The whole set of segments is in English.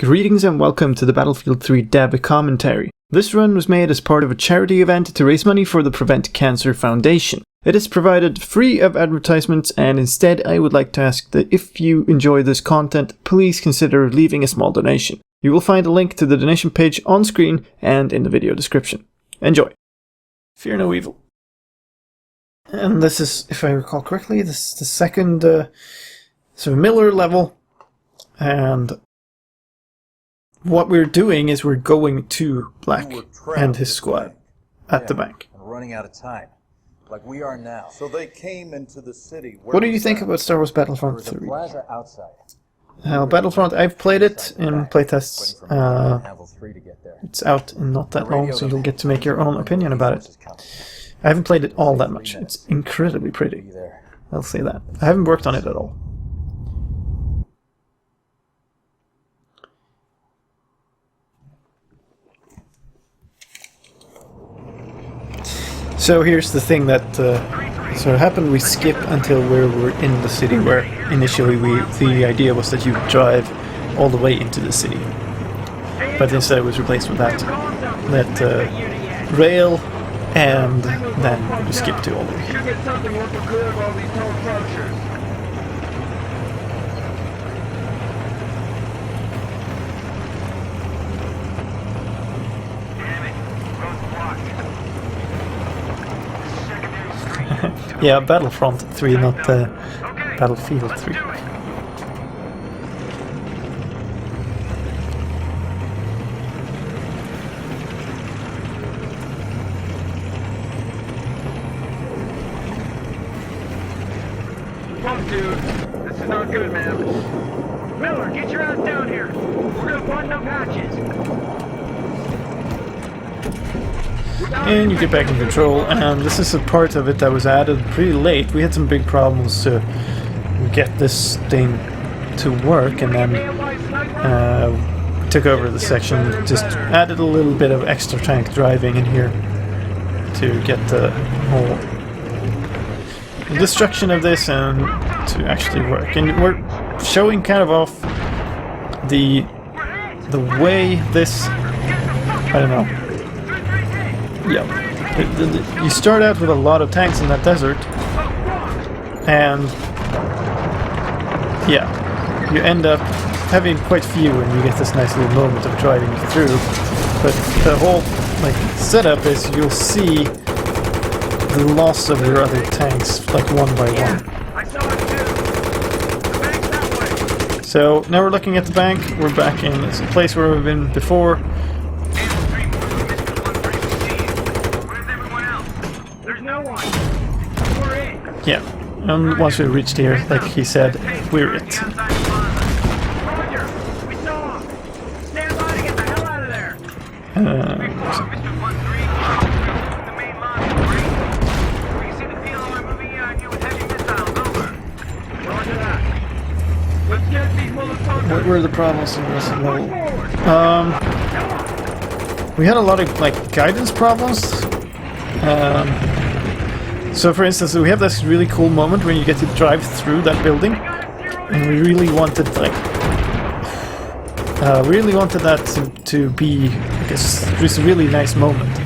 Greetings and welcome to the Battlefield 3 Dev commentary. This run was made as part of a charity event to raise money for the Prevent Cancer Foundation. It is provided free of advertisements, and instead I would like to ask that if you enjoy this content, please consider leaving a small donation. You will find a link to the donation page on screen and in the video description. Enjoy! Fear no evil. And this is, if I recall correctly, this is the second Miller level, and what we're doing is we're going to Black and his squad at the bank. And running out of time, like we are now. So they came into the city. What do you think about Star Wars Battlefront 3? Plaza outside. Battlefront, I've played it in playtests. It's out in not that long, so you'll get to make your own opinion about it. I haven't played it all that much. It's incredibly pretty. I'll say that. I haven't worked on it at all. So here's the thing that sort of happened. We skip until we were in the city, where initially the idea was that you drive all the way into the city. But instead it was replaced with that rail, and then we skip to all the way. Yeah, Battlefront 3, not Battlefield 3. Fuck, dude. This is not good, man. Miller, get your ass down here. We're gonna button up hatches. And you get back in control, and this is a part of it that was added pretty late. We had some big problems to get this thing to work, and then took over the section, just added a little bit of extra tank driving in here to get the whole destruction of this and to actually work. And we're showing kind of off the way this, I don't know. Yeah, you start out with a lot of tanks in that desert, and yeah, you end up having quite few, and you get this nice little moment of driving through. But the whole setup is you'll see the loss of your other tanks one by one. So now we're looking at the bank. We're back in this place where we've been before. Yeah, and once we reached here, like he said, we're it. Roger! We saw him! Stand by to get the hell out of there! What were the problems in this level? We had a lot of guidance problems. So for instance, we have this really cool moment when you get to drive through that building, and we really wanted that to be, I guess, just a really nice moment.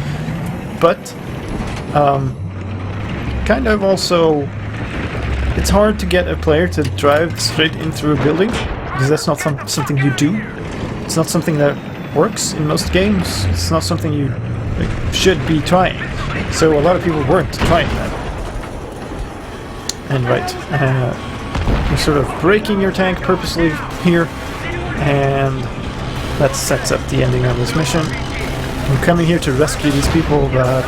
But kind of also, it's hard to get a player to drive straight in through a building, because that's not something you do. It's not something that works in most games. It's not something you should be trying. So a lot of people weren't trying that. And you're sort of breaking your tank purposely here, and that sets up the ending of this mission. I'm coming here to rescue these people that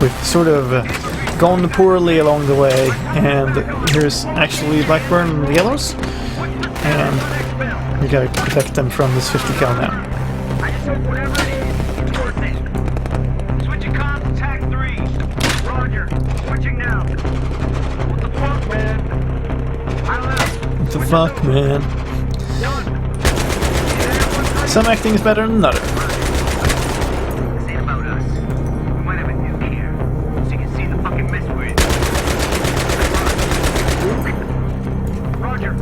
we've sort of gone poorly along the way, and here's actually Blackburn and the Yellows, and we gotta protect them from this 50 cal now. What the fuck, man? Some acting is better than another.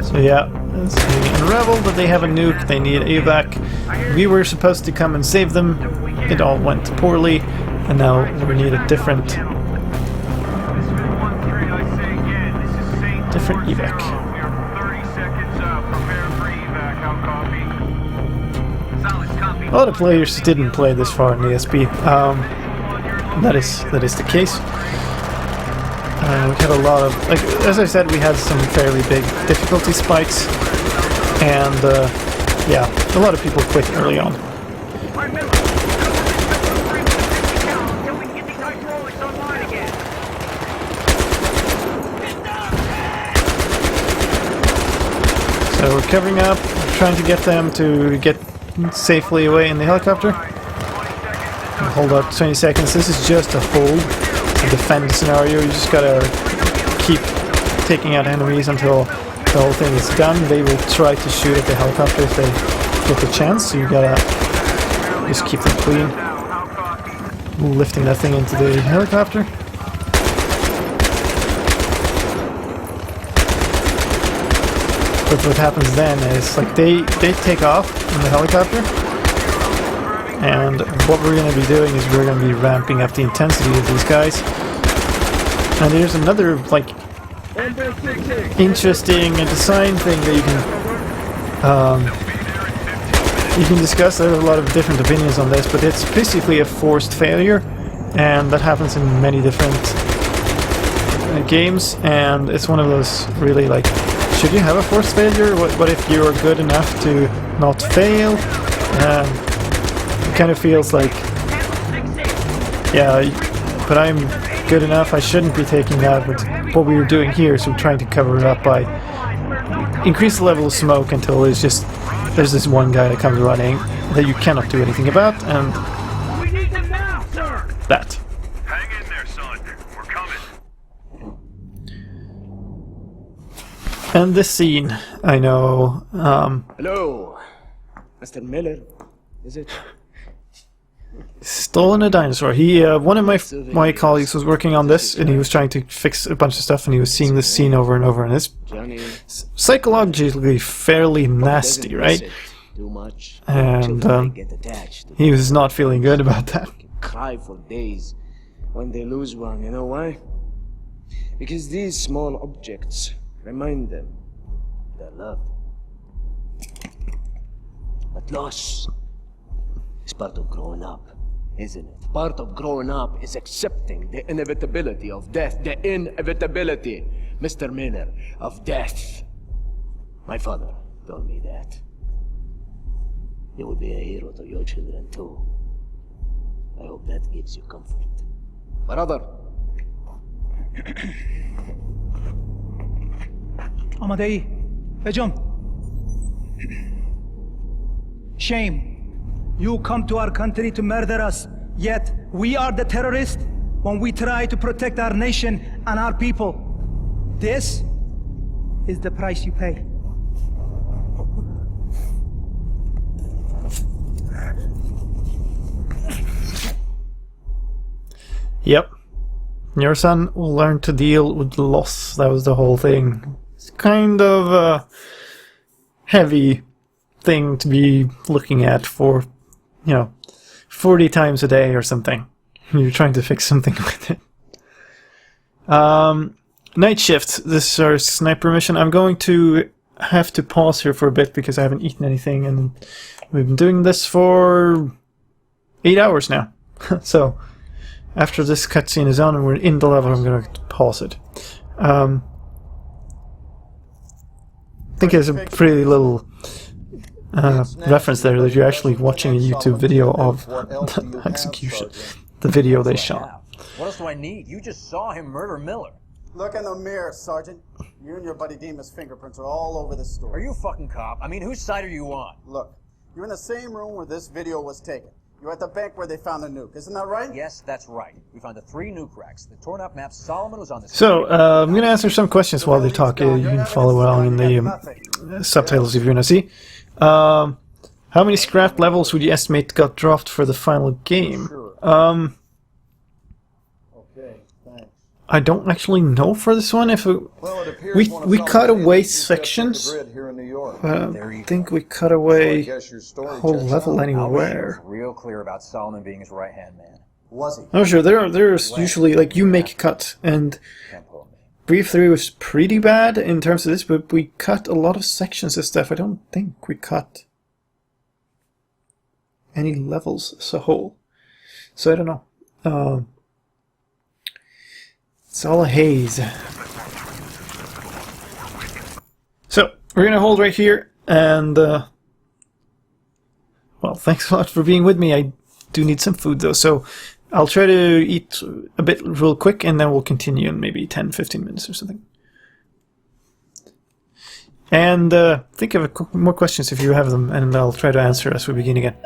So yeah, unravel that they have a nuke, they need evac. We were supposed to come and save them, it all went poorly, and now we need a different evac. A lot of players didn't play this far in the SP. That is the case. We had a lot of, like, as I said, we had some fairly big difficulty spikes, and yeah, a lot of people quit early on. So we're covering up, trying to get them to get safely away in the helicopter. We'll hold up 20 seconds. This is just a hold, a defend scenario. You just gotta keep taking out enemies until the whole thing is done. They will try to shoot at the helicopter if they get the chance, so you gotta just keep them clean. Lifting that thing into the helicopter. But what happens then is, like, they take off in the helicopter, and what we're going to be doing is we're going to be ramping up the intensity of these guys. And there's another, like, interesting design thing that you can discuss. There are a lot of different opinions on this, but it's basically a forced failure, and that happens in many different games, and it's one of those really, like, should you have a forced failure? What if you're good enough to not fail? It kind of feels like, yeah, but I'm good enough, I shouldn't be taking that, but what we were doing here is we're trying to cover it up by increase the level of smoke until there's this one guy that comes running that you cannot do anything about, and that. Hang in there, son. We're coming. And this scene, I know, Hello, Mr. Miller, is it? stolen a dinosaur. He, one of my colleagues was working on this, and he was trying to fix a bunch of stuff, and he was seeing this scene over and over, and it's psychologically fairly nasty, right? Too much. And Get attached. he was not feeling good about that. Cry for days when they lose one. You know why? Because these small objects remind them they're loved. But loss is part of growing up, isn't it? Part of growing up is accepting the inevitability of death. The inevitability, Mr. Miller, of death. My father told me that. You will be a hero to your children too. I hope that gives you comfort. Brother. Amadei, Ejam. Shame. You come to our country to murder us, yet we are the terrorists when we try to protect our nation and our people. This is the price you pay. Yep. Your son will learn to deal with loss. That was the whole thing. It's kind of a heavy thing to be looking at for, 40 times a day or something. You're trying to fix something with it. Night shift. This is our sniper mission. I'm going to have to pause here for a bit because I haven't eaten anything, and we've been doing this for 8 hours now. So after this cutscene is on and we're in the level, I'm going to pause it. I think there's a pretty little reference there that you're actually watching a YouTube video of the execution, the video they shot. What else do I need? You just saw him murder Miller. Look in the mirror, Sergeant. You and your buddy Dima's fingerprints are all over this story. Are you a fucking cop? I mean, whose side are you on? Look, you're in the same room where this video was taken. You're at the bank where they found the nuke. Isn't that right? Yes, that's right. We found the 3 nuke racks. The torn up map. Solomon was on the... So, I'm going to answer some questions while they talk. You can follow along in the subtitles if you want to see. How many scrap levels would you estimate got dropped for the final game? Okay, thanks. I don't actually know for this one if Well, it appears one of we Solomon's cut away aliens stepped off the sections. grid here in New York. I There you don't think we cut So I away guess your story a whole checks level out. Albert was anywhere. real clear about Solomon being his right-hand man. Was he? Oh sure, there's usually like you make a cut, and Can't pull me. Brief 3 was pretty bad in terms of this, but we cut a lot of sections of stuff. I don't think we cut any levels as a whole. So I don't know. It's all a haze. So we're gonna hold right here, and well, thanks a lot for being with me. I do need some food though, so I'll try to eat a bit real quick, and then we'll continue in maybe 10-15 minutes or something. And think of more questions if you have them, and I'll try to answer as we begin again.